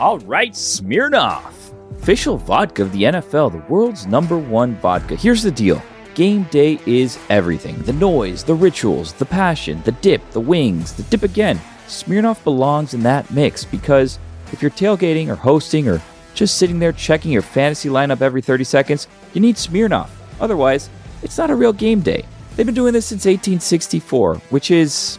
All right, Smirnoff. Official vodka of the NFL, the world's #1 vodka. Here's the deal. Game day is everything. The noise, the rituals, the passion, the dip, the wings, the dip again. Smirnoff belongs in that mix because if you're tailgating or hosting or just sitting there checking your fantasy lineup every 30 seconds, you need Smirnoff. Otherwise, it's not a real game day. They've been doing this since 1864, which is,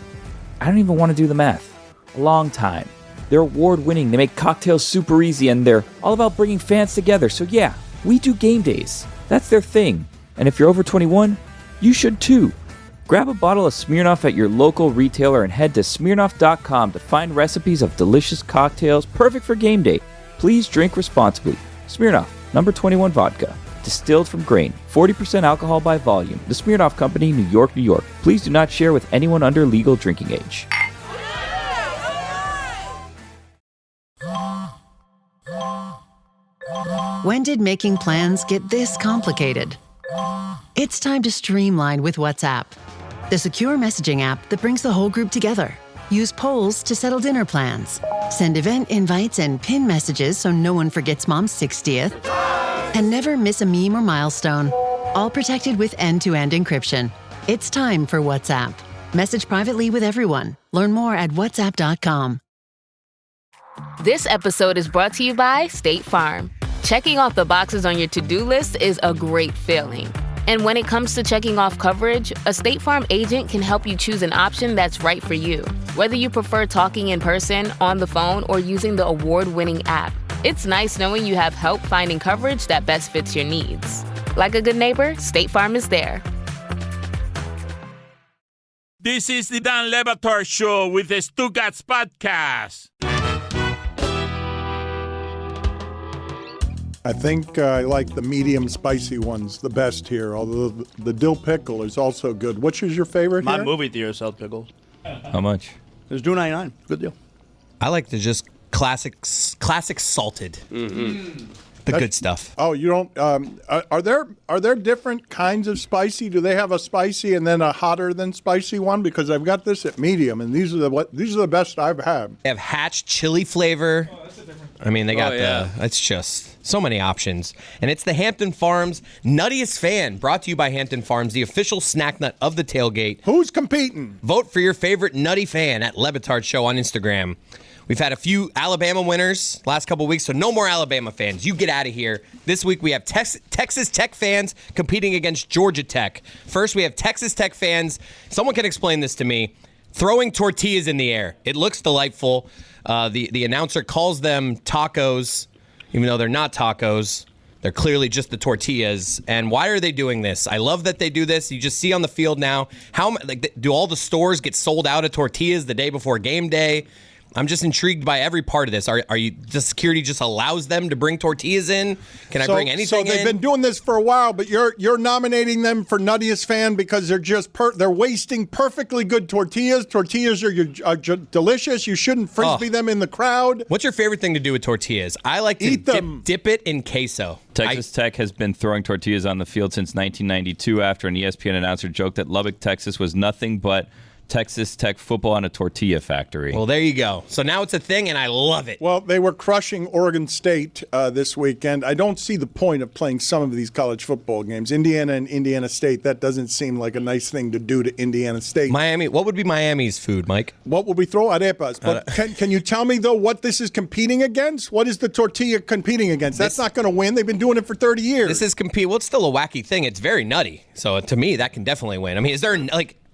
I don't even want to do the math, a long time. They're award-winning, they make cocktails super easy, and they're all about bringing fans together. So yeah, we do game days. That's their thing. And if you're over 21, you should too. Grab a bottle of Smirnoff at your local retailer and head to Smirnoff.com to find recipes of delicious cocktails perfect for game day. Please drink responsibly. Smirnoff, #21 vodka. Distilled from grain. 40% alcohol by volume. The Smirnoff Company, New York, New York. Please do not share with anyone under legal drinking age. When did making plans get this complicated? It's time to streamline with WhatsApp, the secure messaging app that brings the whole group together. Use polls to settle dinner plans. Send event invites and pin messages so no one forgets Mom's 60th. And never miss a meme or milestone. All protected with end-to-end encryption. It's time for WhatsApp. Message privately with everyone. Learn more at whatsapp.com. This episode is brought to you by State Farm. Checking off the boxes on your to-do list is a great feeling. And when it comes to checking off coverage, a State Farm agent can help you choose an option that's right for you. Whether you prefer talking in person, on the phone, or using the award-winning app, it's nice knowing you have help finding coverage that best fits your needs. Like a good neighbor, State Farm is there. This is the Dan Le Batard Show with the Stugotz podcast. I think I like the medium spicy ones the best here, although the dill pickle is also good. Which is your favorite My here? movie theater sells pickles. How much? It was $2.99. Good deal. I like the just classic salted. Mm-hmm. The good stuff. Oh, you don't? Are there different kinds of spicy? Do they have a spicy and then a hotter than spicy one? Because I've got this at medium, and these are the best I've had. They have hatch chili flavor. Oh, that's a different. I mean, they got it's just so many options. And it's the Hampton Farms Nuttiest Fan, brought to you by Hampton Farms, the official snack nut of the tailgate. Who's competing? Vote for your favorite nutty fan at Le Batard Show on Instagram. We've had a few Alabama winners last couple of weeks, so no more Alabama fans. You get out of here. This week we have Texas Tech fans competing against Georgia Tech. First, we have Texas Tech fans. Someone can explain this to me. Throwing tortillas in the air. It looks delightful. The announcer calls them tacos, even though they're not tacos. They're clearly just the tortillas. And why are they doing this? I love that they do this. You just see on the field now, do all the stores get sold out of tortillas the day before game day? I'm just intrigued by every part of this. Are you, the security just allows them to bring tortillas in? Can I bring anything in? So they've been doing this for a while, but you're nominating them for Nuttiest Fan because they're just they're wasting perfectly good tortillas. Tortillas are delicious. You shouldn't frisbee them in the crowd. What's your favorite thing to do with tortillas? I like to Eat them. dip it in queso. Texas Tech has been throwing tortillas on the field since 1992 after an ESPN announcer joked that Lubbock, Texas was nothing but Texas Tech football on a tortilla factory. Well, there you go. So now it's a thing, and I love it. Well, they were crushing Oregon State this weekend. I don't see the point of playing some of these college football games. Indiana and Indiana State, that doesn't seem like a nice thing to do to Indiana State. Miami, what would be Miami's food, Mike? What would we throw? Arepas. But can you tell me, though, what this is competing against? What is the tortilla competing against? That's not going to win. They've been doing it for 30 years. This is well, it's still a wacky thing. It's very nutty. So to me, that can definitely win. I mean, is there,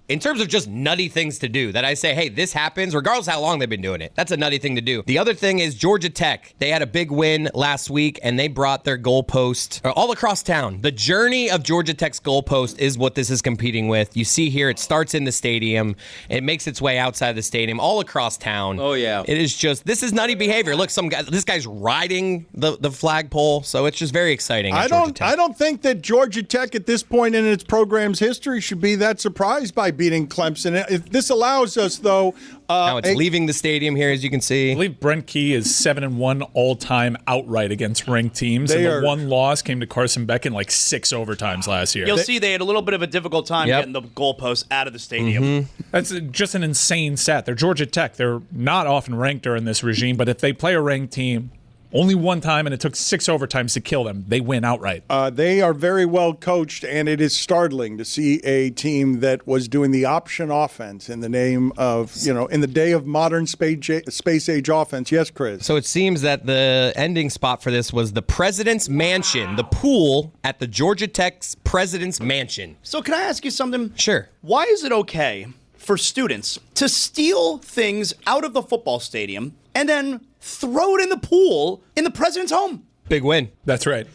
in terms of just nutty things to do that I say, hey, this happens, regardless of how long they've been doing it. That's a nutty thing to do. The other thing is Georgia Tech. They had a big win last week, and they brought their goalpost all across town. The journey of Georgia Tech's goalpost is what this is competing with. You see here, it starts in the stadium. It makes its way outside the stadium, all across town. Oh, yeah. It is just, this is nutty behavior. Look, this guy's riding the flagpole, so it's just very exciting. I don't think that Georgia Tech at this point in its program's history should be that surprised by beating Clemson. This allows us, though. Now it's leaving the stadium here, as you can see. I believe Brent Key is 7-1 all-time outright against ranked teams, and the one loss came to Carson Beck in like 6 overtimes last year. You'll see they had a little bit of a difficult time getting the goalposts out of the stadium. That's just an insane stat. They're Georgia Tech. They're not often ranked during this regime, but if they play a ranked team only one time and it took 6 overtimes to kill them, they win outright. They are very well coached, and it is startling to see a team that was doing the option offense in the name of, in the day of modern space age offense. Yes, Chris? So it seems that the ending spot for this was the President's Mansion, the pool at the Georgia Tech's President's Mansion. So can I ask you something? Sure. Why is it okay for students to steal things out of the football stadium and then throw it in the pool in the president's home? Big win. That's right.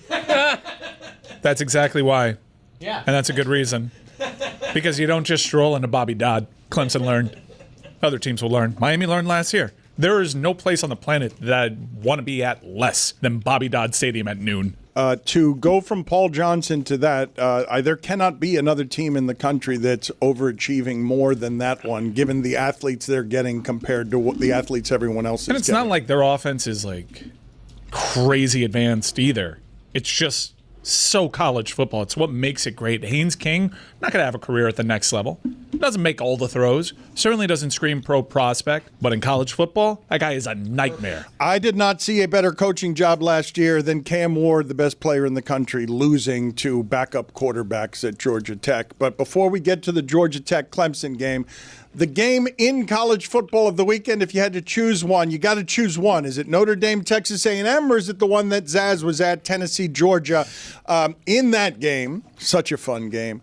That's exactly why. Yeah. And that's a good reason. Because you don't just stroll into Bobby Dodd. Clemson learned. Other teams will learn. Miami learned last year. There is no place on the planet that I'd want to be at less than Bobby Dodd Stadium at noon. To go from Paul Johnson to that, there cannot be another team in the country that's overachieving more than that one, given the athletes they're getting compared to what the athletes everyone else is getting. And it's not like their offense is like crazy advanced either. It's just so college football. It's what makes it great. Haynes King, not going to have a career at the next level. Doesn't make all the throws. Certainly doesn't scream pro prospect. But in college football, that guy is a nightmare. I did not see a better coaching job last year than Cam Ward, the best player in the country, losing to backup quarterbacks at Georgia Tech. But before we get to the Georgia Tech-Clemson game, the game in college football of the weekend, if you had to choose one, you got to choose one. Is it Notre Dame, Texas A&M, or is it the one that Zaz was at, Tennessee, Georgia? In that game, such a fun game,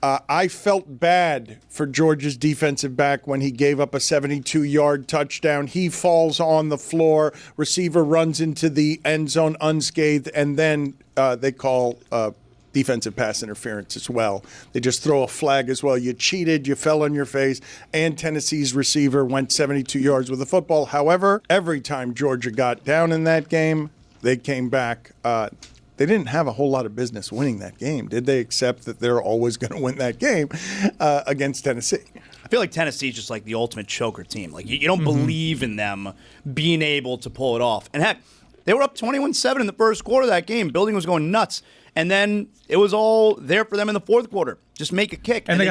I felt bad for Georgia's defensive back when he gave up a 72-yard touchdown. He falls on the floor, receiver runs into the end zone unscathed, and then they call defensive pass interference as well. They just throw a flag as well. You cheated, you fell on your face, and Tennessee's receiver went 72 yards with the football. However, every time Georgia got down in that game, they came back. They didn't have a whole lot of business winning that game, did they? Except that they're always going to win that game against Tennessee. I feel like Tennessee's just like the ultimate choker team. Like you don't believe in them being able to pull it off. And heck, they were up 21-7 in the first quarter of that game. Building was going nuts. And then it was all there for them in the fourth quarter. Just make a kick. And they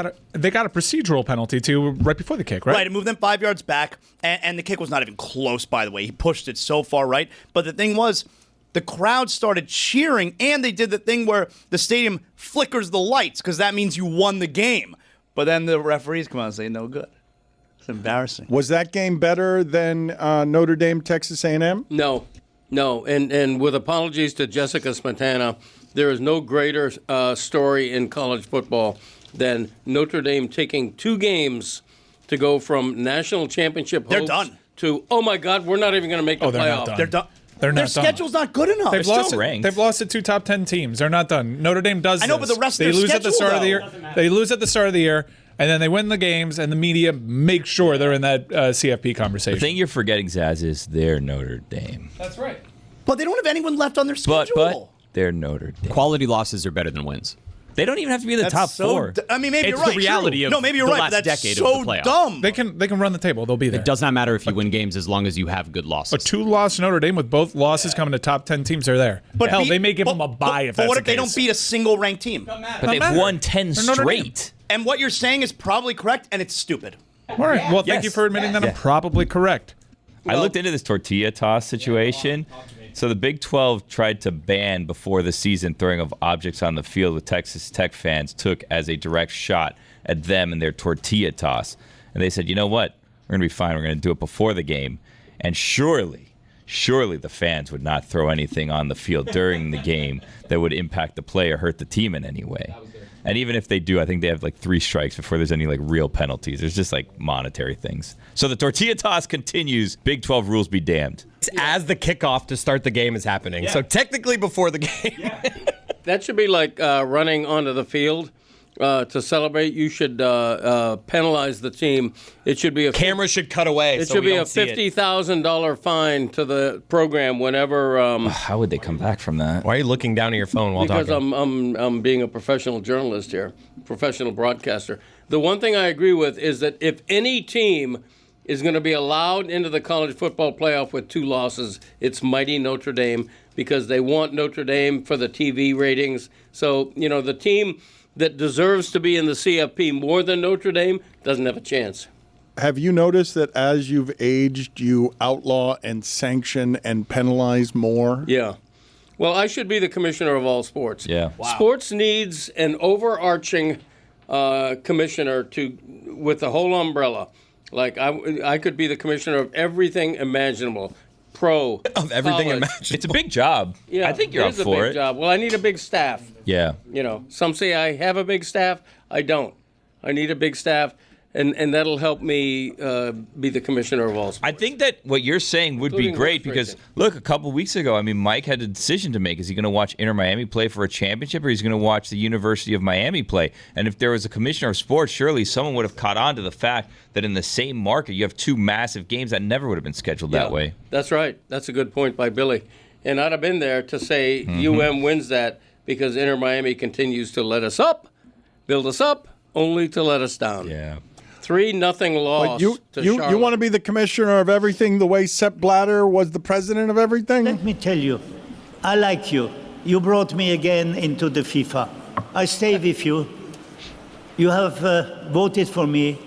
got a procedural penalty, too, right before the kick, right? Right, it moved them 5 yards back. And the kick was not even close, by the way. He pushed it so far right. But the thing was, the crowd started cheering, and they did the thing where the stadium flickers the lights because that means you won the game. But then the referees come out and say, no good. It's embarrassing. Was that game better than Notre Dame, Texas A&M? No. And with apologies to Jessica Smetana, there is no greater story in college football than Notre Dame taking 2 games to go from national championship hopes They're done. to, oh, my God, we're not even going to make the playoff. They're done. They're not Their schedule's not good enough. They've lost it 2 top 10 teams. They're not done. Notre Dame does. I know, this. but the rest they of their lose schedule, at the start of the year. They lose at the start of the year, and then they win the games, and the media make sure they're in that CFP conversation. The thing you're forgetting, Zaz, is they're Notre Dame. That's right. But they don't have anyone left on their schedule. But they're Notre Dame. Quality losses are better than wins. They don't even have to be in the top 4. I mean, maybe It's you're right. the reality true. of no, maybe you're the right. last But that's decade so of the playoff. dumb. They can run the table. They'll be there. It does not matter if you win games as long as you have good losses. A 2-loss Notre Dame with both losses coming to top 10 teams, they're there. But hell, they may give them a bye if that's But what the if they case. don't beat a single ranked team? But they've won 10 straight. And what you're saying is probably correct, and it's stupid. All right. Well, thank you for admitting that I'm probably correct. I looked into this tortilla toss situation. So the Big 12 tried to ban before the season throwing of objects on the field, with Texas Tech fans took as a direct shot at them and their tortilla toss. And they said, you know what? We're going to be fine. We're going to do it before the game. And surely the fans would not throw anything on the field during the game that would impact the play or hurt the team in any way. And even if they do, I think they have like 3 strikes before there's any like real penalties. There's just like monetary things. So the tortilla toss continues. Big 12 rules be damned. It's as the kickoff to start the game is happening. Yeah. So technically before the game. That should be like running onto the field. To celebrate, you should penalize the team. It should be a camera should cut away. It so should we be a don't see it. $50,000 fine to the program whenever. How would they come back from that? Why are you looking down at your phone while because talking? I'm being a professional journalist here, professional broadcaster. The one thing I agree with is that if any team is going to be allowed into the college football playoff with 2 losses, it's mighty Notre Dame, because they want Notre Dame for the TV ratings. So, the team that deserves to be in the CFP more than Notre Dame doesn't have a chance. Have you noticed that as you've aged, you outlaw and sanction and penalize more? Yeah. Well, I should be the commissioner of all sports. Yeah. Wow. Sports needs an overarching commissioner with the whole umbrella. Like I could be the commissioner of everything imaginable. Of everything college. imaginable. It's a big job. Yeah, I think you're up it is for a big it. job. Well, I need a big staff. Yeah. Some say I have a big staff. I don't. I need a big staff, and that'll help me be the commissioner of all sports. I think that what you're saying would be Including great horse because, racing. look, a couple weeks ago, Mike had a decision to make. Is he going to watch Inter Miami play for a championship, or he's going to watch the University of Miami play? And if there was a commissioner of sports, surely someone would have caught on to the fact that in the same market, you have 2 massive games that never would have been scheduled that way. That's right. That's a good point by Billy. And I'd have been there to say UM wins that because Inter Miami continues to let us up, build us up, only to let us down. Yeah. 3-0 loss But to you Charlotte. want to be the commissioner of everything the way Sepp Blatter was the president of everything? Let me tell you, I like you. You brought me again into the FIFA. I stay with you. You have voted for me.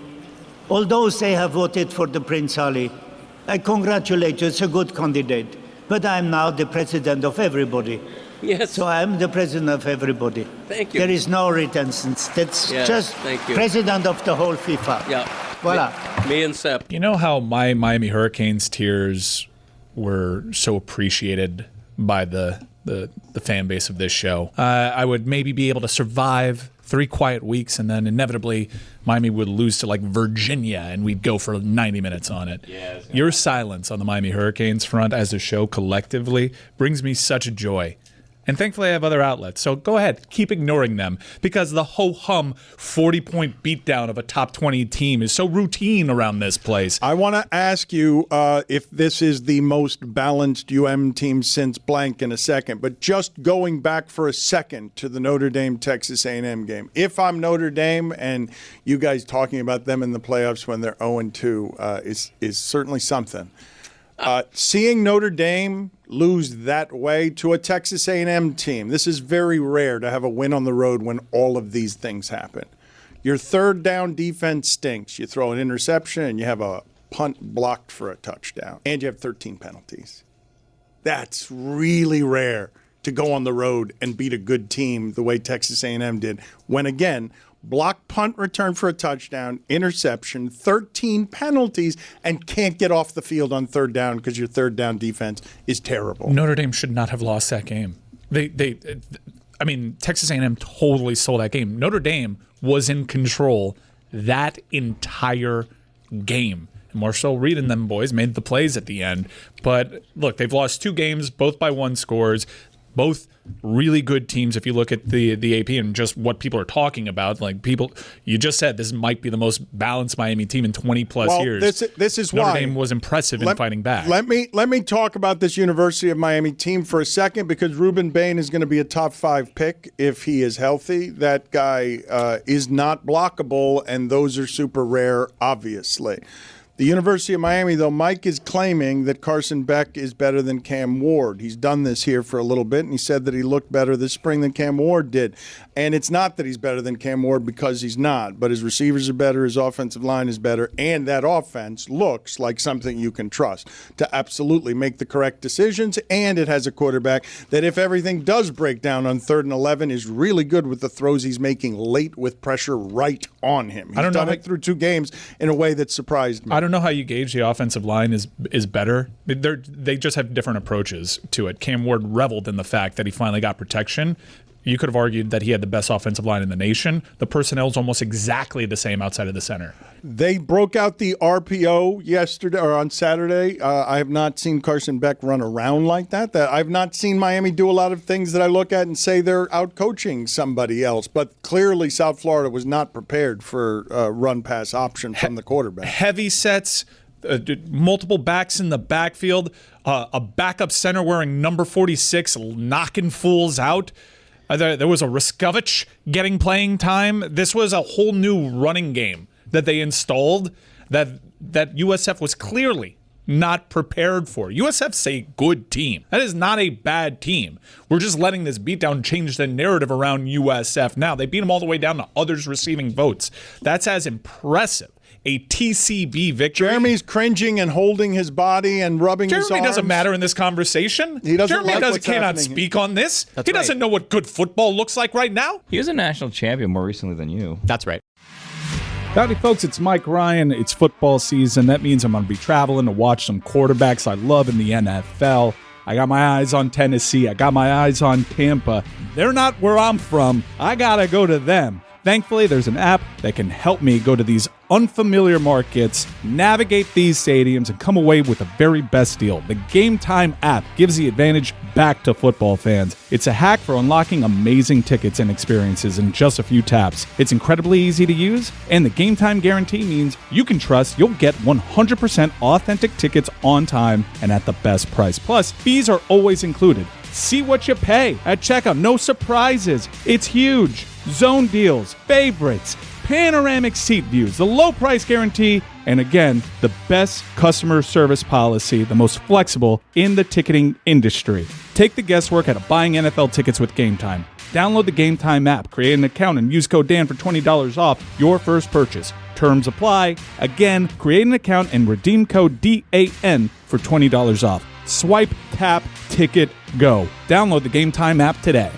Although they have voted for the Prince Ali, I congratulate you. It's a good candidate. But I'm now the president of everybody. Yes. So I'm the president of everybody. Thank you. There is no reticence. That's Yes, just thank you. president of the whole FIFA. Yeah. Voila. Me and Sepp. You know how my Miami Hurricanes tears were so appreciated by the fan base of this show? I would maybe be able to survive 3 quiet weeks, and then inevitably Miami would lose to like Virginia, and we'd go for 90 minutes on it. Your silence on the Miami Hurricanes front as a show collectively brings me such joy. And thankfully, I have other outlets. So go ahead, keep ignoring them, because the ho-hum 40-point beatdown of a top 20 team is so routine around this place. I want to ask you if this is the most balanced UM team since blank in a second, but just going back for a second to the Notre Dame-Texas A&M game. If I'm Notre Dame and you guys talking about them in the playoffs when they're 0-2 is certainly something. Seeing Notre Dame lose that way to a Texas A&M team, this is very rare to have a win on the road when all of these things happen. Your third down defense stinks. You throw an interception and you have a punt blocked for a touchdown, and you have 13 penalties. That's really rare to go on the road and beat a good team the way Texas A&M did when, again, block punt return for a touchdown, interception, 13 penalties, and can't get off the field on third down because your third down defense is terrible. Notre Dame should not have lost that game. Texas A&M totally stole that game. Notre Dame was in control that entire game. Marcel Reed and them boys made the plays at the end. But look, they've lost 2 games, both by 1 scores. Both really good teams if you look at the AP and just what people are talking about. Like people, you just said this might be the most balanced Miami team in 20-plus years. This is Notre why Dame was impressive in fighting back. Let me talk about this University of Miami team for a second, because Ruben Bain is going to be a top 5 pick if he is healthy. That guy is not blockable, and those are super rare, obviously. The University of Miami, though, Mike is claiming that Carson Beck is better than Cam Ward. He's done this here for a little bit, and he said that he looked better this spring than Cam Ward did. And it's not that he's better than Cam Ward because he's not, but his receivers are better, his offensive line is better, and that offense looks like something you can trust to absolutely make the correct decisions, and it has a quarterback that, if everything does break down on 3rd and 11, is really good with the throws he's making late with pressure right on him. He's done it through 2 games in a way that surprised me. I don't know how you gauge the offensive line is better. They just have different approaches to it. Cam Ward reveled in the fact that he finally got protection. You could have argued that he had the best offensive line in the nation. The personnel is almost exactly the same outside of the center. They broke out the RPO yesterday or on Saturday. I have not seen Carson Beck run around like that. I've not seen Miami do a lot of things that I look at and say they're out-coaching somebody else. But clearly South Florida was not prepared for a run-pass option from the quarterback. Heavy sets, multiple backs in the backfield, a backup center wearing number 46 knocking fools out. There was a Riskovich getting playing time. This was a whole new running game that they installed that USF was clearly not prepared for. USF's a good team. That is not a bad team. We're just letting this beatdown change the narrative around USF now. They beat them all the way down to others receiving votes. That's as impressive a TCB victory. Jeremy's cringing and holding his body and rubbing his arms. Jeremy doesn't matter in this conversation. He doesn't Jeremy like cannot speak on this. That's he right. doesn't know what good football looks like right now. He was a national champion more recently than you. That's right. Howdy, folks. It's Mike Ryan. It's football season. That means I'm going to be traveling to watch some quarterbacks I love in the NFL. I got my eyes on Tennessee. I got my eyes on Tampa. They're not where I'm from. I got to go to them. Thankfully, there's an app that can help me go to these unfamiliar markets, navigate these stadiums, and come away with the very best deal. The Game Time app gives the advantage back to football fans. It's a hack for unlocking amazing tickets and experiences in just a few taps. It's incredibly easy to use, and the Game Time guarantee means you can trust you'll get 100% authentic tickets on time and at the best price. Plus, fees are always included. See what you pay at checkout. No surprises. It's huge. Zone deals, favorites, panoramic seat views, the low price guarantee, and again, the best customer service policy, the most flexible in the ticketing industry. Take the guesswork out of buying NFL tickets with Game Time. Download the Game Time app, create an account, and use code Dan for $20 off your first purchase. Terms apply. Again, create an account and redeem code DAN for $20 off. Swipe, tap, ticket, go. Download the Game Time app today.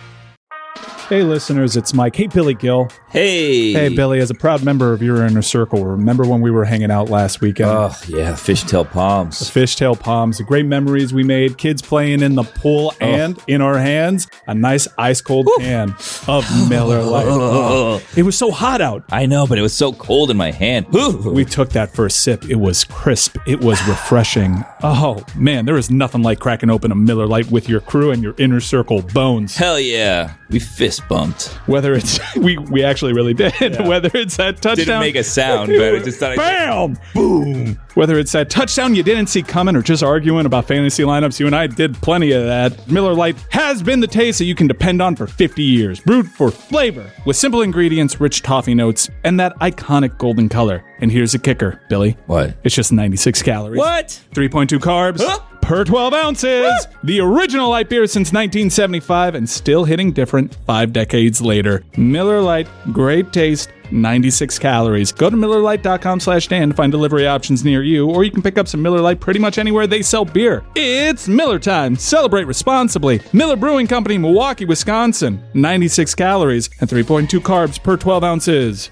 Hey, listeners, it's Mike. Hey, Billy Gill. Hey. Hey, Billy, as a proud member of your inner circle, remember when we were hanging out last weekend? Oh, yeah, fishtail palms. The fishtail palms, the great memories we made, kids playing in the pool, and in our hands, a nice ice-cold can of Miller Lite. Oh, it was so hot out. I know, but it was so cold in my hand. We took that first sip. It was crisp. It was refreshing. Oh, man, there is nothing like cracking open a Miller Lite with your crew and your inner circle bones. Hell yeah. We fist bumped. Whether it's, we actually really did. Yeah. Whether it's that touchdown. Didn't make a sound, but it just thought bam! Boom! Whether it's that touchdown you didn't see coming or just arguing about fantasy lineups, you and I did plenty of that. Miller Lite has been the taste that you can depend on for 50 years. Brewed for flavor with simple ingredients, rich toffee notes, and that iconic golden color. And here's the kicker, Billy. What? It's just 96 calories. What? 3.2 carbs. Huh? Per 12 ounces. The original light beer since 1975 and still hitting different 5 decades later. Miller Lite, great taste, 96 calories. Go to MillerLite.com/Dan to find delivery options near you, or you can pick up some Miller Lite pretty much anywhere they sell beer. It's Miller time. Celebrate responsibly. Miller Brewing Company, Milwaukee, Wisconsin. 96 calories and 3.2 carbs per 12 ounces.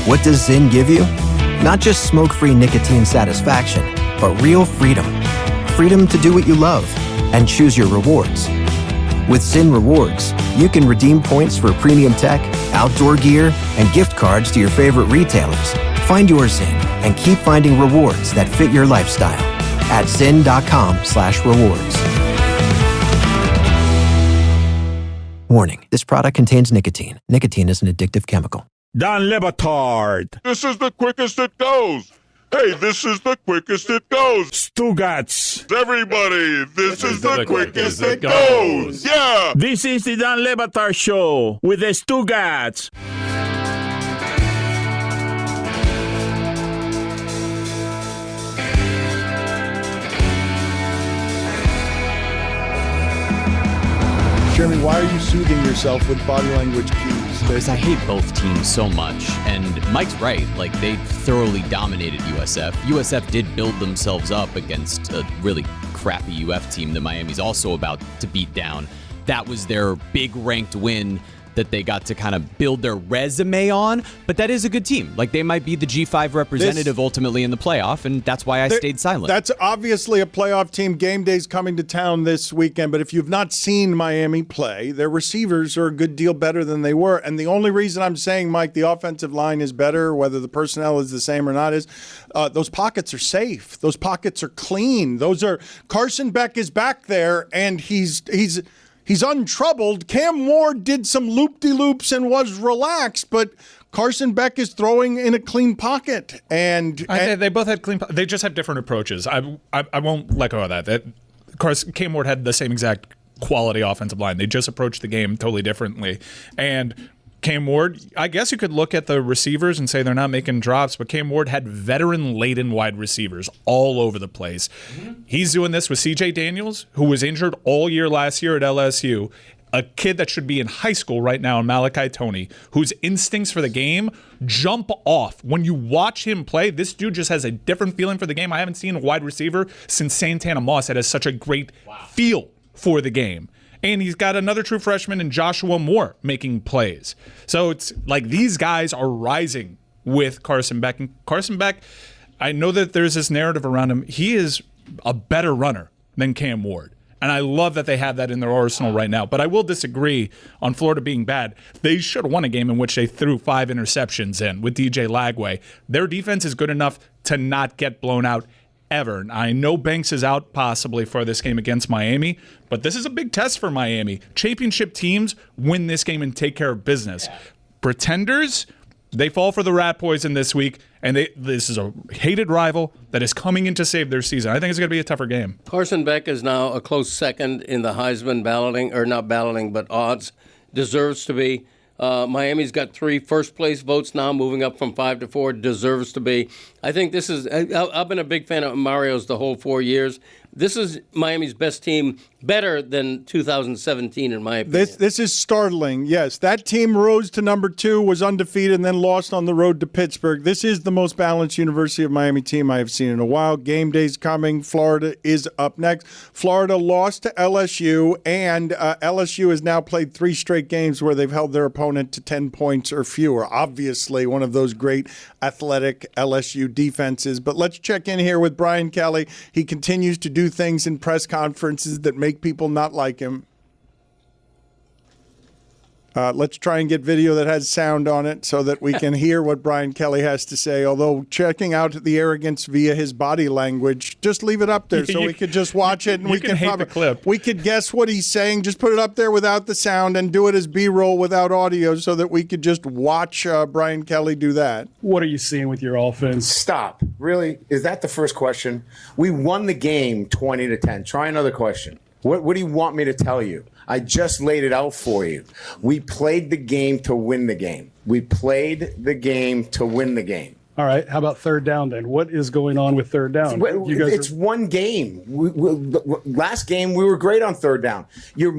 What does Zyn give you? Not just smoke-free nicotine satisfaction, but real freedom. Freedom to do what you love and choose your rewards. With Zyn Rewards, you can redeem points for premium tech, outdoor gear, and gift cards to your favorite retailers. Find your Zyn and keep finding rewards that fit your lifestyle at zyn.com/rewards. Warning, this product contains nicotine. Nicotine is an addictive chemical. Dan Batard. This is the quickest it goes. Hey, this is the quickest it goes. Stugotz. Everybody, this is the quickest it goes. Yeah. This is the Dan Batard Show with the Stugotz. Jeremy, why are you soothing yourself with body language cues? Because I hate both teams so much, and Mike's right. Like, they thoroughly dominated USF. USF did build themselves up against a really crappy UF team that Miami's also about to beat down. That was their big ranked win that they got to kind of build their resume on, but that is a good team. Like, they might be the G5 representative ultimately in the playoff, and that's why I stayed silent. That's obviously a playoff team. Game day's coming to town this weekend, but if you've not seen Miami play, their receivers are a good deal better than they were, and the only reason I'm saying, Mike, the offensive line is better, whether the personnel is the same or not, is those pockets are safe. Those pockets are clean. Carson Beck is back there, and he's untroubled. Cam Ward did some loop-de-loops and was relaxed, but Carson Beck is throwing in a clean pocket. And they both had clean. They just have different approaches. I won't let go of that. Cam Ward had the same exact quality offensive line. They just approached the game totally differently. And Cam Ward, I guess you could look at the receivers and say they're not making drops, but Cam Ward had veteran-laden wide receivers all over the place. He's doing this with C.J. Daniels, who was injured all year last year at LSU, a kid that should be in high school right now, Malachi Toney, whose instincts for the game jump off. When you watch him play, this dude just has a different feeling for the game. I haven't seen a wide receiver since Santana Moss that has such a great feel for the game. And he's got another true freshman in Joshua Moore making plays. So it's like these guys are rising with Carson Beck. And Carson Beck, I know that there's this narrative around him. He is a better runner than Cam Ward. And I love that they have that in their arsenal right now. But I will disagree on Florida being bad. They should have won a game in which they threw 5 interceptions in with DJ Lagway. Their defense is good enough to not get blown out ever. I know Banks is out possibly for this game against Miami, but this is a big test for Miami. Championship teams win this game and take care of business. Pretenders, they fall for the rat poison this week, and this is a hated rival that is coming in to save their season. I think it's going to be a tougher game. Carson Beck is now a close second in the Heisman balloting, or not balloting, but odds. Deserves to be. Miami's got 3 first-place votes now, moving up from 5 to 4. Deserves to be. I think this is. I've been a big fan of Mario's the whole 4 years. This is Miami's best team, better than 2017 in my opinion. This is startling. Yes, that team rose to number 2, was undefeated, and then lost on the road to Pittsburgh. This is the most balanced University of Miami team I have seen in a while. Game day's coming. Florida is up next. Florida lost to LSU, and LSU has now played 3 straight games where they've held their opponent to 10 points or fewer. Obviously, one of those great athletic LSU defenses. But let's check in here with Brian Kelly. He continues to do things in press conferences that make people not like him. Let's try and get video that has sound on it so that we can hear what Brian Kelly has to say. Although checking out the arrogance via his body language, just leave it up there so we could just watch it and we can hate the clip. We could guess what he's saying. Just put it up there without the sound and do it as B-roll without audio so that we could just watch Brian Kelly do that. What are you seeing with your offense? Stop. Really? Is that the first question? We won the game 20-10. Try another question. What do you want me to tell you? I just laid it out for you. We played the game to win the game. We played the game to win the game. All right. How about third down then? What is going on with third down? It's one game. Last game, we were great on third down. You're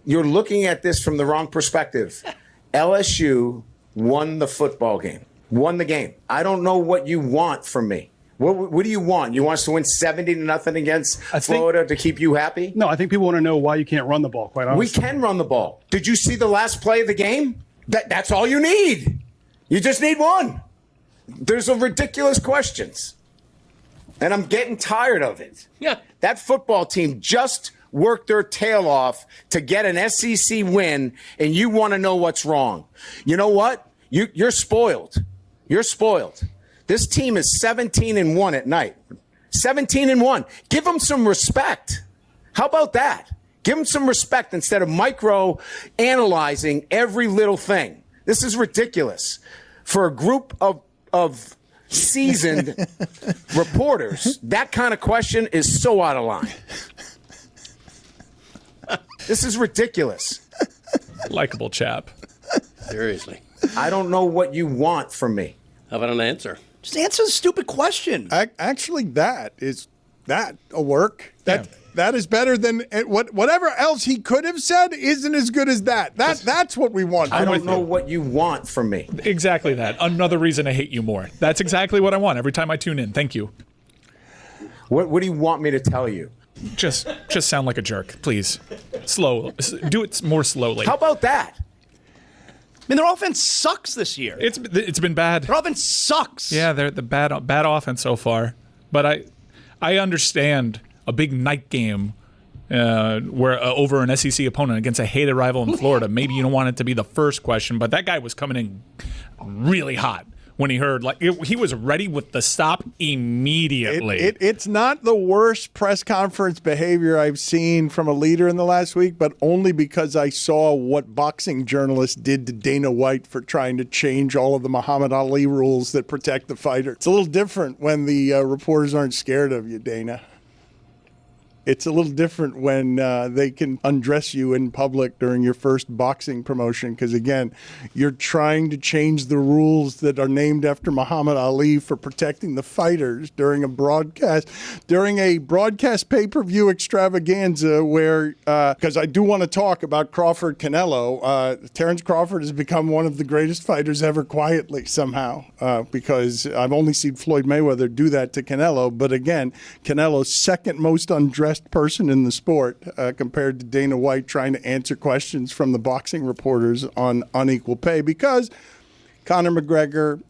looking at this from the wrong perspective. LSU won the football game, won the game. I don't know what you want from me. What do you want? You want us to win 70-0 against Florida to keep you happy? No, I think people want to know why you can't run the ball, quite honestly. We can run the ball. Did you see the last play of the game? That's all you need. You just need one. There's a ridiculous questions. And I'm getting tired of it. Yeah. That football team just worked their tail off to get an SEC win, and you want to know what's wrong. You know what? You're spoiled. You're spoiled. This team is 17-1 at night. 17-1. Give them some respect. How about that? Give them some respect instead of micro-analyzing every little thing. This is ridiculous. For a group of seasoned reporters, that kind of question is so out of line. This is ridiculous. Likable chap. Seriously. I don't know what you want from me. How about an answer? Just answer the stupid question. Actually, that'll work. That is better than whatever else he could have said isn't as good as that. That's what we want. I don't know what you want from me. Exactly that. Another reason to hate you more. That's exactly what I want every time I tune in. Thank you. What do you want me to tell you? Just sound like a jerk, please. Slow. Do it more slowly. How about that? I mean, their offense sucks this year. It's been bad. Their offense sucks. Yeah, they're the bad offense so far. But I understand a big night game where over an SEC opponent against a hated rival in Florida. Maybe you don't want it to be the first question, but that guy was coming in really hot when he heard he was ready with the stop immediately. It's not the worst press conference behavior I've seen from a leader in the last week, but only because I saw what boxing journalists did to Dana White for trying to change all of the Muhammad Ali rules that protect the fighter. It's a little different when the reporters aren't scared of you, Dana. It's a little different when they can undress you in public during your first boxing promotion because, again, you're trying to change the rules that are named after Muhammad Ali for protecting the fighters during a broadcast pay-per-view extravaganza where, because I do want to talk about Crawford Canelo, Terrence Crawford has become one of the greatest fighters ever quietly somehow because I've only seen Floyd Mayweather do that to Canelo, but again, Canelo's second most undressed person in the sport compared to Dana White trying to answer questions from the boxing reporters on unequal pay because Conor McGregor,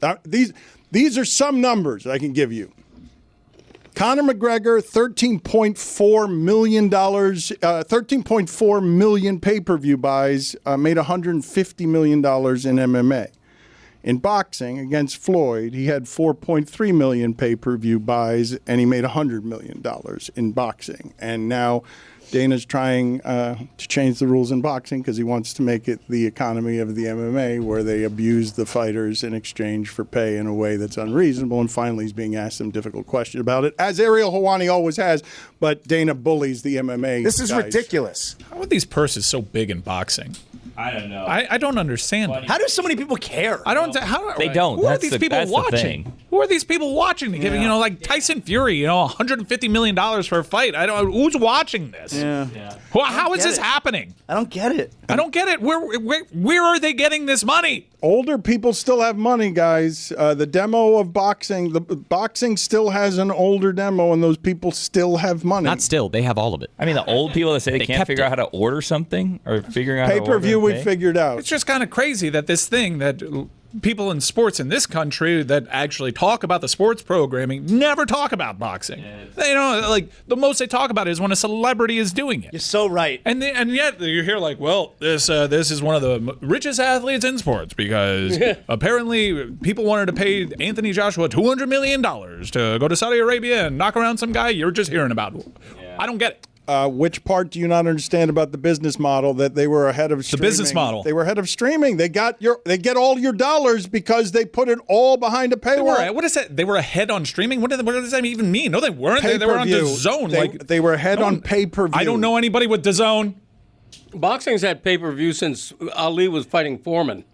these are some numbers I can give you. Conor McGregor, $13.4 million pay-per-view buys, made $150 million in MMA. In boxing, against Floyd, he had 4.3 million pay-per-view buys, and he made $100 million in boxing. And now Dana's trying to change the rules in boxing because he wants to make it the economy of the MMA, where they abuse the fighters in exchange for pay in a way that's unreasonable. And finally, he's being asked some difficult question about it, as Ariel Helwani always has. But Dana bullies the MMA. This is guys. Ridiculous. How are these purses so big in boxing? I don't know. I don't understand it. How do so many people care? I don't. They don't. Who are That's these the- people that's the watching? thing. Who are these people watching? To give, like Tyson Fury, $150 million for a fight. I don't. Who's watching this? Yeah. How is this happening? I don't get it. I don't get it. Where are they getting this money? Older people still have money, guys. The demo of boxing, the boxing still has an older demo, and those people still have money. Not still. They have all of it. I mean, the old people that say they can't kept figure it. out how to order something or figuring out how to order Pay-per-view we pay? figured out. It's just kind of crazy that this thing that people in sports in this country that actually talk about the sports programming never talk about boxing. Like the most they talk about is when a celebrity is doing it. You're so right. And yet you hear like, well, this is one of the richest athletes in sports because apparently people wanted to pay Anthony Joshua $200 million to go to Saudi Arabia and knock around some guy you're just hearing about. I don't get it. Which part do you not understand about the business model that they were ahead of streaming? The business model. They were ahead of streaming. They get all your dollars because they put it all behind a paywall. What is that? They were ahead on streaming? What does that even mean? No, they weren't. They were on DAZN. They were ahead on pay-per-view. I don't know anybody with DAZN. Boxing's had pay-per-view since Ali was fighting Foreman,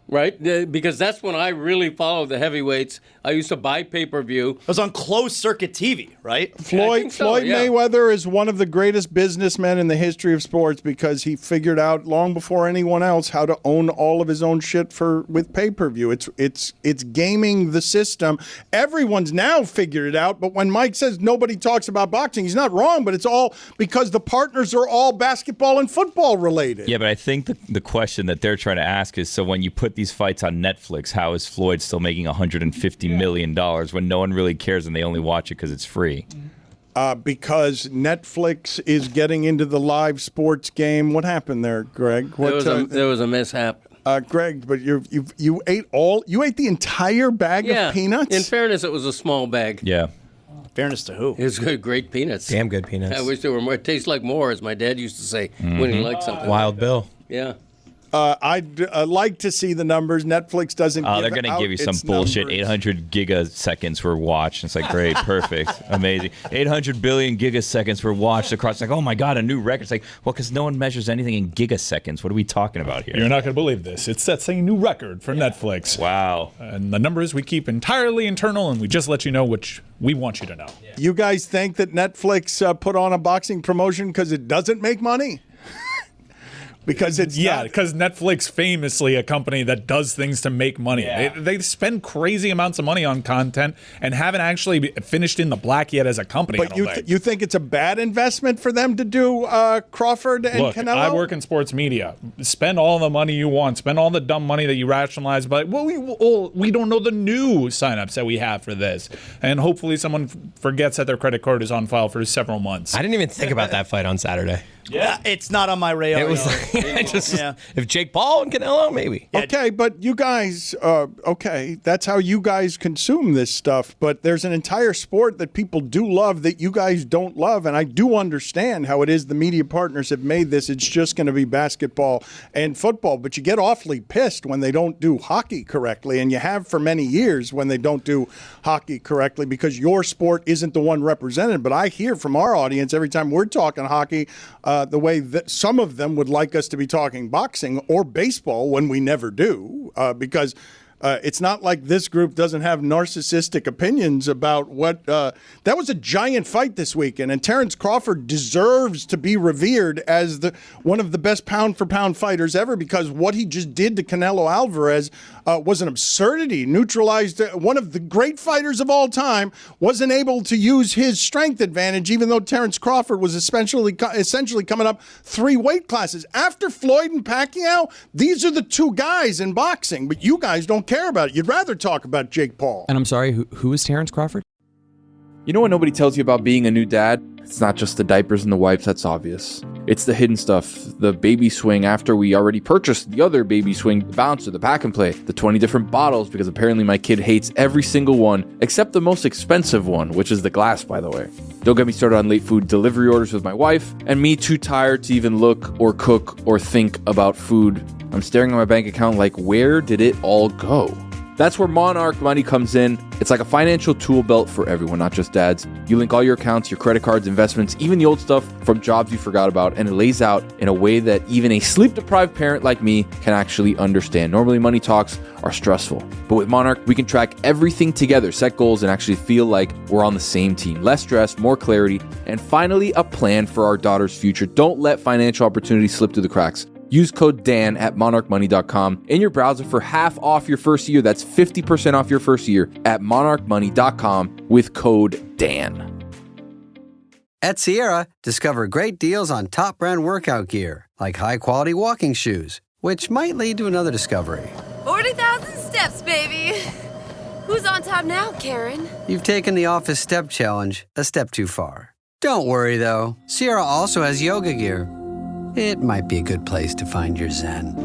right? Because that's when I really followed the heavyweights. I used to buy pay-per-view. It was on closed circuit TV, right? Floyd Mayweather is one of the greatest businessmen in the history of sports because he figured out long before anyone else how to own all of his own shit with pay-per-view. It's gaming the system. Everyone's now figured it out, but when Mike says nobody talks about boxing, he's not wrong, but it's all because the partners are all basketball and football related. Yeah, but I think the question that they're trying to ask is, so when you put these fights on Netflix, how is Floyd still making $150 million when no one really cares and they only watch it because it's free? Because Netflix is getting into the live sports game. What happened there, Greg? There was a mishap. Greg, but you ate the entire bag of peanuts? In fairness, it was a small bag. Yeah. Fairness to who? It was great peanuts. Damn good peanuts. I wish there were more. It tastes like more, as my dad used to say when he liked something. Wild Bill. Yeah. I'd like to see the numbers. Netflix doesn't. They're going to give you some bullshit. 800 gigaseconds were watched. It's like, great, perfect, amazing. 800 billion gigaseconds were watched across. Like, oh my God, a new record. It's like, well, because no one measures anything in gigaseconds. What are we talking about here? You're not going to believe this. It sets a new record for Netflix. Wow. And the numbers we keep entirely internal, and we just let you know which we want you to know. You guys think that Netflix put on a boxing promotion because it doesn't make money? Because it's because Netflix famously a company that does things to make money. Yeah. They spend crazy amounts of money on content and haven't actually finished in the black yet as a company. But you think it's a bad investment for them to do Crawford and Look, Canelo? I work in sports media. Spend all the money you want. Spend all the dumb money that you rationalize. But we don't know the new signups that we have for this. And hopefully someone forgets that their credit card is on file for several months. I didn't even think about that fight on Saturday. Yeah, it's not on my radar. It was If Jake Paul and Canelo, maybe. Okay, but you guys, that's how you guys consume this stuff. But there's an entire sport that people do love that you guys don't love. And I do understand how it is the media partners have made this. It's just going to be basketball and football. But you get awfully pissed when they don't do hockey correctly. And you have for many years when they don't do hockey correctly because your sport isn't the one represented. But I hear from our audience every time we're talking hockey, the way that some of them would like us to be talking boxing or baseball when we never do, because it's not like this group doesn't have narcissistic opinions about what that was a giant fight this weekend, and Terrence Crawford deserves to be revered as one of the best pound for pound fighters ever, because what he just did to Canelo Alvarez was an absurdity. Neutralized one of the great fighters of all time, wasn't able to use his strength advantage, even though Terrence Crawford was essentially coming up 3 weight classes. After Floyd and Pacquiao, these are the 2 guys in boxing, but you guys don't care about it. You'd rather talk about Jake Paul. And I'm sorry, who is Terrence Crawford? You know what nobody tells you about being a new dad? It's not just the diapers and the wipes, that's obvious. It's the hidden stuff, the baby swing after we already purchased the other baby swing, the bouncer, the pack and play, the 20 different bottles, because apparently my kid hates every single one, except the most expensive one, which is the glass, by the way. Don't get me started on late food delivery orders with my wife, and me too tired to even look or cook or think about food. I'm staring at my bank account like, where did it all go? That's where Monarch Money comes in. It's like a financial tool belt for everyone, not just dads. You link all your accounts, your credit cards, investments, even the old stuff from jobs you forgot about, and it lays out in a way that even a sleep-deprived parent like me can actually understand. Normally, money talks are stressful, but with Monarch, we can track everything together, set goals, and actually feel like we're on the same team. Less stress, more clarity, and finally, a plan for our daughter's future. Don't let financial opportunities slip through the cracks. Use code DAN at monarchmoney.com in your browser for half off your first year. That's 50% off your first year at monarchmoney.com with code DAN. At Sierra, discover great deals on top brand workout gear, like high-quality walking shoes, which might lead to another discovery. 40,000 steps, baby. Who's on top now, Karen? You've taken the office step challenge a step too far. Don't worry, though. Sierra also has yoga gear. It might be a good place to find your zen.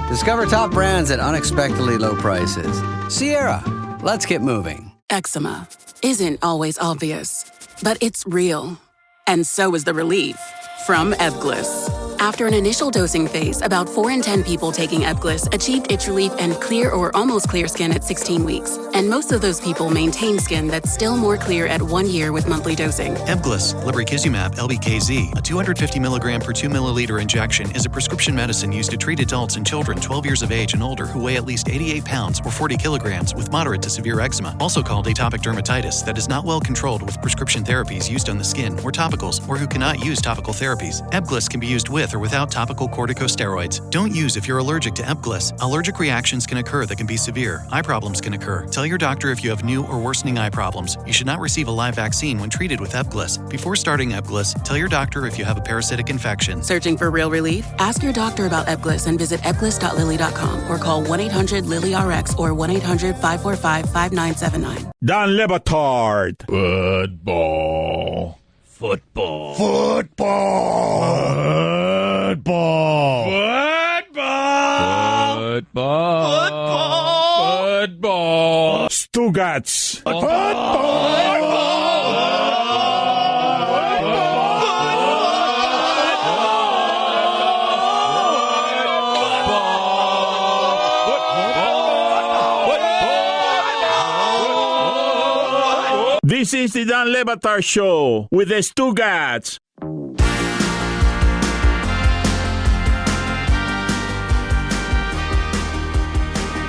Discover top brands at unexpectedly low prices. Sierra, let's get moving. Eczema isn't always obvious, but it's real. And so is the relief from Ebglyss. After an initial dosing phase, about 4 in 10 people taking Ebglyss achieved itch relief and clear or almost clear skin at 16 weeks. And most of those people maintain skin that's still more clear at 1 year with monthly dosing. Ebglyss, lebrikizumab LBKZ, a 250 milligram per 2 milliliter injection, is a prescription medicine used to treat adults and children 12 years of age and older who weigh at least 88 pounds or 40 kilograms with moderate to severe eczema, also called atopic dermatitis, that is not well controlled with prescription therapies used on the skin or topicals, or who cannot use topical therapies. Ebglyss can be used with or without topical corticosteroids. Don't use if you're allergic to Ebglyss. Allergic reactions can occur that can be severe. Eye problems can occur. Tell your doctor if you have new or worsening eye problems. You should not receive a live vaccine when treated with Ebglyss. Before starting Ebglyss, tell your doctor if you have a parasitic infection. Searching for real relief? Ask your doctor about Ebglyss and visit ebglyss.lilly.com or call 1-800-LILY-RX or 1-800-545-5979. Don Le Batard. Football. Football. Football. Football. Football. Football. Football. Stugotz. Football. This is the Dan Le Batard Show with the Stugotz.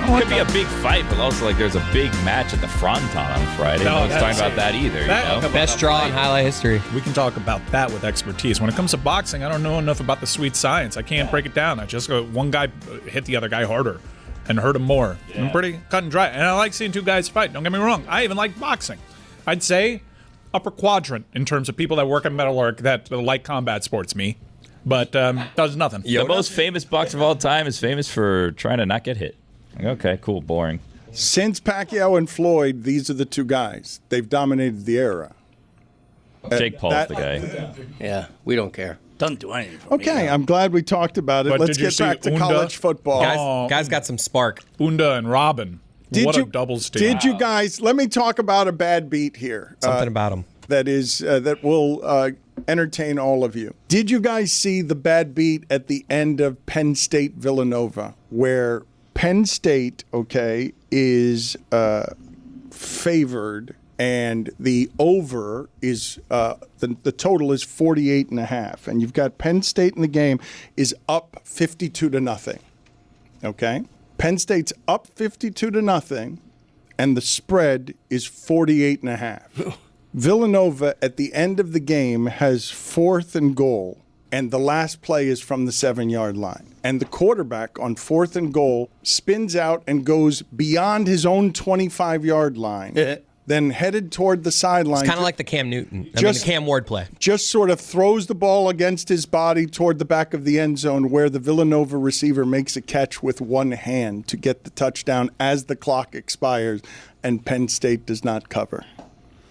It could be a big fight, but also like there's a big match at the Fronton on Friday. No one's talking about that either. Best draw in highlight history. We can talk about that with expertise. When it comes to boxing, I don't know enough about the sweet science. I can't break it down. I just go, one guy hit the other guy harder and hurt him more. Yeah. I'm pretty cut and dry. And I like seeing 2 guys fight. Don't get me wrong. I even like boxing. I'd say upper quadrant in terms of people that work at Meadowlark that like combat sports, me. But does nothing. The most famous boxer of all time is famous for trying to not get hit. Okay, cool, boring. Since Pacquiao and Floyd, these are the 2 guys. They've dominated the era. Jake Paul's the guy. Yeah, we don't care. Doesn't do anything for me. Okay, I'm glad we talked about it. But Let's did you get see back to Unda? college football. Guys got some spark. Unda and Robin. What a double steal. Did you guys? Let me talk about a bad beat here. Something about him that will entertain all of you. Did you guys see the bad beat at the end of Penn State Villanova, where Penn State, is favored, and the over is the total is 48.5, and you've got Penn State in the game is up 52-0. Okay, Penn State's up 52-0, and the spread is 48.5. Villanova at the end of the game has 4th and goal, and the last play is from the 7-yard line. And the quarterback on 4th and goal spins out and goes beyond his own 25-yard line, then headed toward the sideline. It's kind of like the Cam the Cam Ward play. Just sort of throws the ball against his body toward the back of the end zone, where the Villanova receiver makes a catch with one hand to get the touchdown as the clock expires, and Penn State does not cover,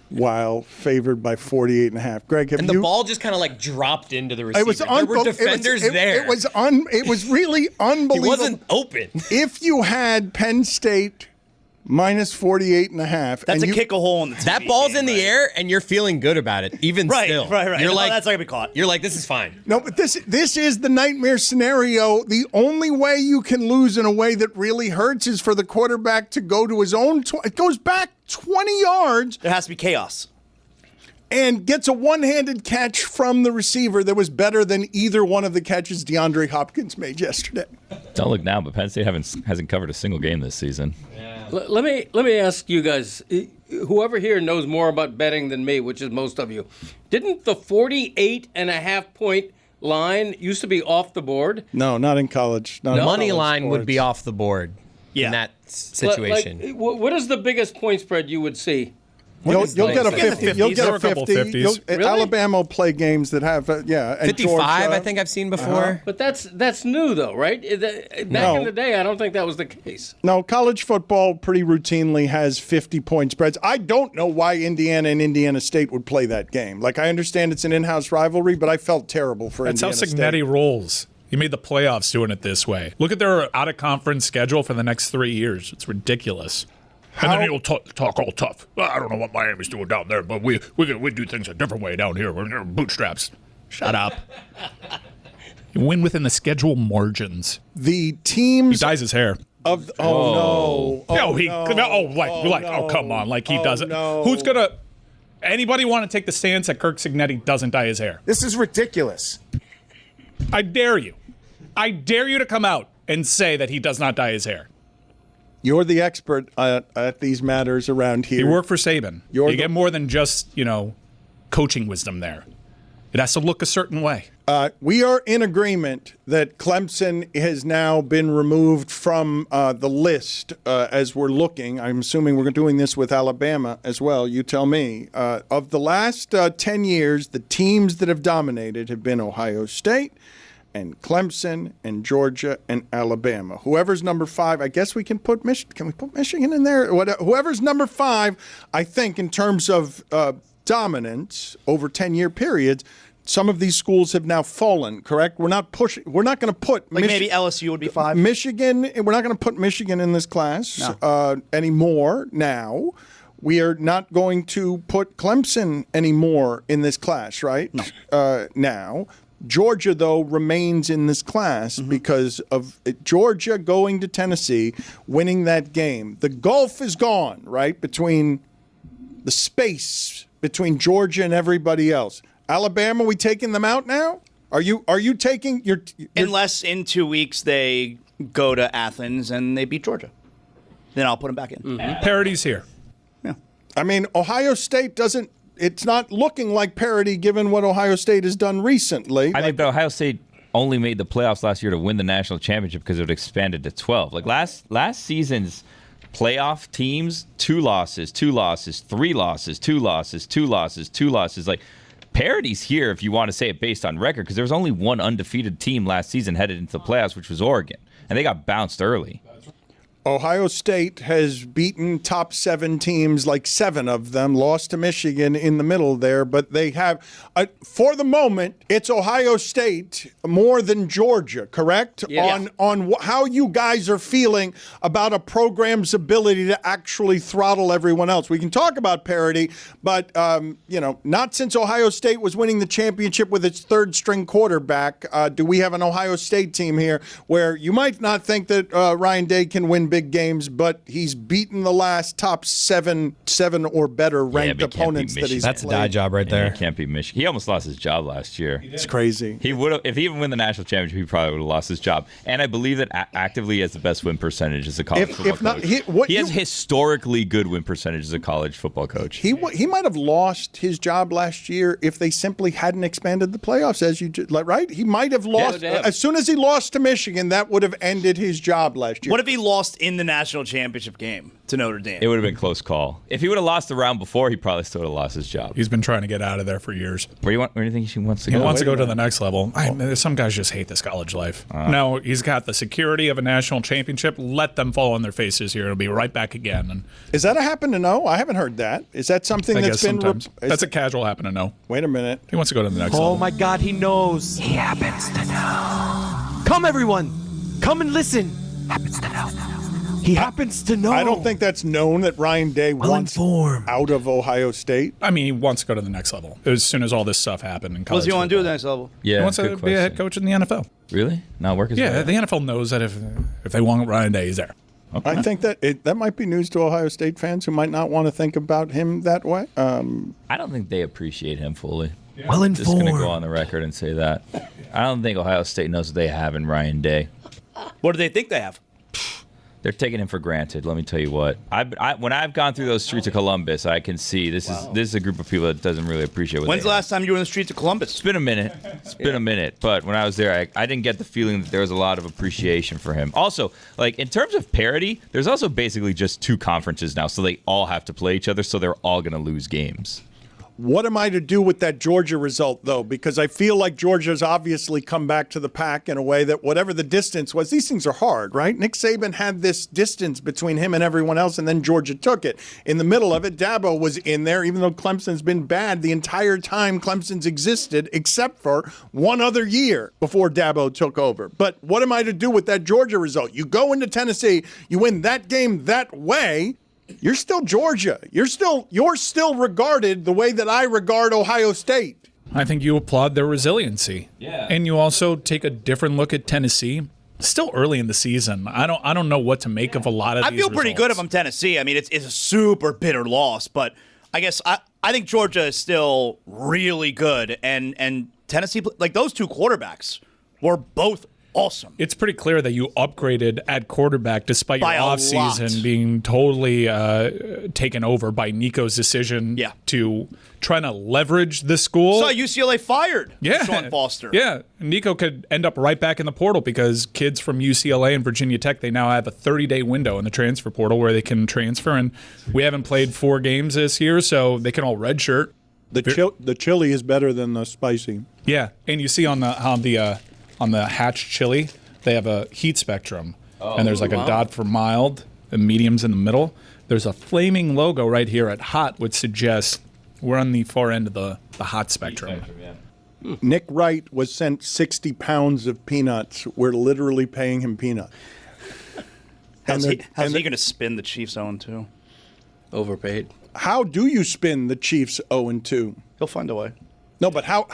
while favored by 48.5. Greg, the ball just kind of like dropped into the receiver. There were defenders there. It was really unbelievable. He wasn't open. If you had Penn State minus 48.5, that's a kick a hole in the TV that ball's game, in the air, and you're feeling good about it, even still. Right. You're like, that's not gonna be caught. You're like, this is fine. No, but this is the nightmare scenario. The only way you can lose in a way that really hurts is for the quarterback to go to his own. It goes back 20 yards. There has to be chaos. And gets a one-handed catch from the receiver that was better than either one of the catches DeAndre Hopkins made yesterday. Don't look now, but Penn State hasn't covered a single game this season. Let me ask you guys, whoever here knows more about betting than me, which is most of you, didn't the 48.5 point line used to be off the board? No, not in college. The money line would be off the board in that situation. What is the biggest point spread you would see? You'll get a 50. You'll get a 50. Really? Alabama will play games that have, and 55, Georgia. I think I've seen before. But that's new, though, right? Back in the day, I don't think that was the case. No, college football pretty routinely has 50-point spreads. I don't know why Indiana and Indiana State would play that game. Like, I understand it's an in-house rivalry, but I felt terrible for Indiana State. That's how Cignetti rolls. He made the playoffs doing it this way. Look at their out-of-conference schedule for the next 3 years. It's ridiculous. And then he'll talk all tough. I don't know what Miami's doing down there, but we do things a different way down here. We're bootstraps. Shut up. You win within the schedule margins. The teams... He dyes his hair. No. Oh, come on. Like he doesn't. No. Who's going to... Anybody want to take the stance that Curt Cignetti doesn't dye his hair? This is ridiculous. I dare you. I dare you to come out and say that he does not dye his hair. You're the expert at these matters around here. You work for Saban. You get more than just, coaching wisdom there. It has to look a certain way. We are in agreement that Clemson has now been removed from the list as we're looking. I'm assuming we're doing this with Alabama as well. You tell me. Of the last 10 years, the teams that have dominated have been Ohio State and Clemson and Georgia and Alabama. Whoever's number 5, I guess we can put Michigan. Can we put Michigan in there? Whoever's number 5, I think in terms of dominance over 10-year periods, some of these schools have now fallen, correct? We're not pushing. We're not going to put maybe LSU would be 5. Michigan. We're not going to put Michigan in this class anymore now. We are not going to put Clemson anymore in this class, right? No. Now. Georgia, though, remains in this class because of Georgia going to Tennessee, winning that game. The gulf is gone, right, between the space between Georgia and everybody else. Alabama, we taking them out now? Are you taking your unless in 2 weeks they go to Athens and they beat Georgia, then I'll put them back in. Mm-hmm. Parity's here. Yeah, I mean, Ohio State doesn't. It's not looking like parity given what Ohio State has done recently. I think that Ohio State only made the playoffs last year to win the national championship because it expanded to 12. Like last season's playoff teams, 2 losses, 2 losses, 3 losses, 2 losses, 2 losses, 2 losses. Like parity's here if you want to say it based on record because there was only one undefeated team last season headed into the playoffs, which was Oregon, and they got bounced early. Ohio State has beaten top 7 teams, like 7 of them, lost to Michigan in the middle there, but they have, for the moment, it's Ohio State more than Georgia, correct? Yeah. On how you guys are feeling about a program's ability to actually throttle everyone else. We can talk about parity, but, not since Ohio State was winning the championship with its third-string quarterback do we have an Ohio State team here where you might not think that Ryan Day can win big games, but he's beaten the last top seven or better ranked opponents that he's That's played. a die job right there. He can't beat Michigan. He almost lost his job last year. It's crazy. He would have, if he even won the national championship, he probably would have lost his job. And I believe that actively he has the best win percentage as a college football coach. He has historically good win percentage as a college football coach. He might have lost his job last year if they simply hadn't expanded the playoffs, right? He might have lost as soon as he lost to Michigan. That would have ended his job last year. What if he lost in the national championship game to Notre Dame? It would have been a close call. If he would have lost the round before, he probably still would have lost his job. He's been trying to get out of there for years. Where do you think he wants to go? He wants to go to the next level. Some guys just hate this college life. No, he's got the security of a national championship. Let them fall on their faces here. It'll be right back again. And is that a happen to know? I haven't heard that. Is that something I that's guess been? sometimes. That's a casual happen to know. Wait a minute. He wants to go to the next Oh level. my God, he knows. He happens to know. Come, everyone. Come and listen. Happens to know. He happens to know. I don't think that's known that Ryan Day wants out of Ohio State. I mean, he wants to go to the next level as soon as all this stuff happened in What college. does he want to do at the next level? Yeah, he wants good to be a head coach in the NFL. Really? Not work his way Yeah, up? the NFL knows that if they want Ryan Day, he's there. Okay. I think that might be news to Ohio State fans who might not want to think about him that way. I don't think they appreciate him fully. Well I'm just going to informed. go on the record and say that. I don't think Ohio State knows what they have in Ryan Day. What do they think they have? They're taking him for granted. Let me tell you what. When I've gone through those streets of Columbus, I can see this is a group of people that doesn't really appreciate what When's they the have. last time you were in the streets of Columbus? It's been a minute. It's been a minute. But when I was there, I didn't get the feeling that there was a lot of appreciation for him. Also, like in terms of parity, there's also basically just 2 conferences now, so they all have to play each other, so they're all going to lose games. What am I to do with that Georgia result, though? Because I feel like Georgia's obviously come back to the pack in a way that whatever the distance was, these things are hard, right? Nick Saban had this distance between him and everyone else, and then Georgia took it. In the middle of it, Dabo was in there, even though Clemson's been bad the entire time Clemson's existed, except for one other year before Dabo took over. But what am I to do with that Georgia result? You go into Tennessee, you win that game that way, you're still Georgia. You're still regarded the way that I regard Ohio State. I think you applaud their resiliency. Yeah. And you also take a different look at Tennessee. Still early in the season. I don't know what to make of a lot of these I feel pretty good if I'm Tennessee. I mean, it's a super bitter loss, but I guess I think Georgia is still really good, and Tennessee, like those 2 quarterbacks were both awesome. It's pretty clear that you upgraded at quarterback despite By your a offseason lot. being totally taken over by Nico's decision to trying to leverage the school. Saw UCLA fired Sean Foster. Yeah, Nico could end up right back in the portal because kids from UCLA and Virginia Tech, they now have a 30-day window in the transfer portal where they can transfer, and we haven't played 4 games this year, so they can all redshirt. The chili is better than the spicy. Yeah, and you see on the Hatch chili, they have a heat spectrum, and there's like a dot for mild and mediums in the middle. There's a flaming logo right here at hot, which suggests we're on the far end of the hot spectrum. Nick Wright was sent 60 pounds of peanuts. We're literally paying him peanuts. How's he going to spin the Chiefs 0-2? Overpaid. How do you spin the Chiefs 0-2? He'll find a way. No, but how?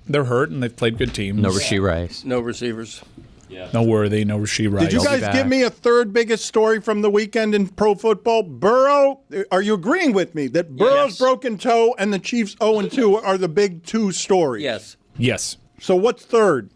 They're hurt, and they've played good teams. No Rasheed Rice. No receivers. Yeah. No Worthy, no Rasheed Rice. Did you guys give me a third biggest story from the weekend in pro football? Burrow, are you agreeing with me that Burrow's broken toe and the Chiefs 0-2 are the big 2 stories? Yes. Yes. So what's third?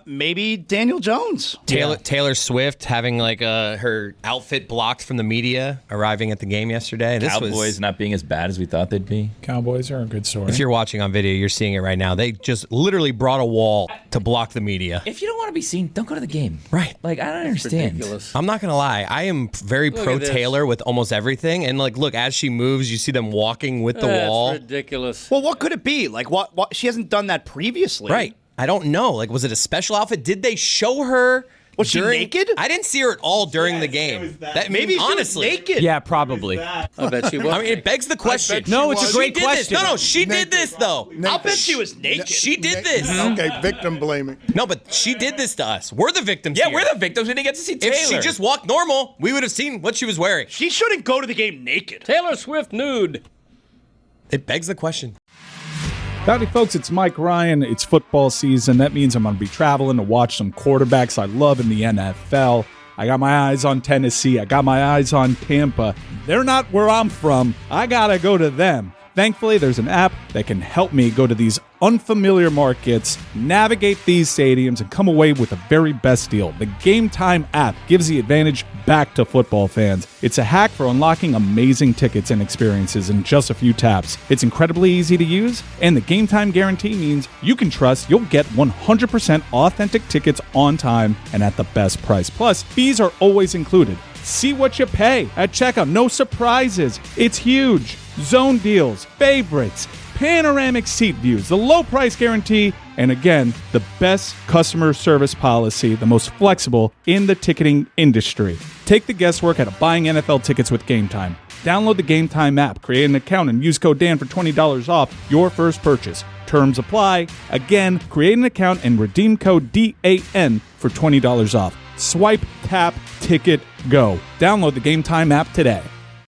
Maybe Daniel Jones. Taylor Swift having like her outfit blocked from the media arriving at the game yesterday. Cowboys not being as bad as we thought they'd be. Cowboys are a good story. If you're watching on video, you're seeing it right now. They just literally brought a wall to block the media. If you don't want to be seen, don't go to the game. Right. Like, I don't understand. Ridiculous. I'm not going to lie. I am very Look pro at this. Taylor with almost everything. And like, look, as she moves, you see them walking with the That's wall. ridiculous. Well, what could it be? Like, what? She hasn't done that previously. Right. I don't know. Like, was it a special outfit? Did they show her Was she naked? I didn't see her at all during the game. That Maybe she was honestly, naked. Yeah, probably. I bet she was. I mean, it begs the question. No, it's a She great did question. This. No, she did this though. I'll bet she was naked. She did this. Okay, victim blaming. No, but she did this to us. We're the victims. Yeah, here. we're the victims. We didn't get to see Taylor. If she just walked normal, we would have seen what she was wearing. She shouldn't go to the game naked. Taylor Swift nude. It begs the question. Howdy, folks. It's Mike Ryan. It's football season. That means I'm going to be traveling to watch some quarterbacks I love in the NFL. I got my eyes on Tennessee. I got my eyes on Tampa. They're not where I'm from. I got to go to them. Thankfully, there's an app that can help me go to these unfamiliar markets, navigate these stadiums, and come away with the very best deal. The Game Time app gives the advantage back to football fans. It's a hack for unlocking amazing tickets and experiences in just a few taps. It's incredibly easy to use, and the Game Time guarantee means you can trust you'll get 100% authentic tickets on time and at the best price. Plus, fees are always included. See what you pay at checkout. No surprises. It's huge. Zone deals, favorites, panoramic seat views, the low price guarantee, and again, the best customer service policy, the most flexible in the ticketing industry. Take the guesswork out of buying NFL tickets with Game Time. Download the Game Time app, create an account, and use code Dan for $20 off your first purchase. Terms apply. Again, create an account and redeem code DAN for $20 off. Swipe, tap, ticket, go. Download the Game Time app today.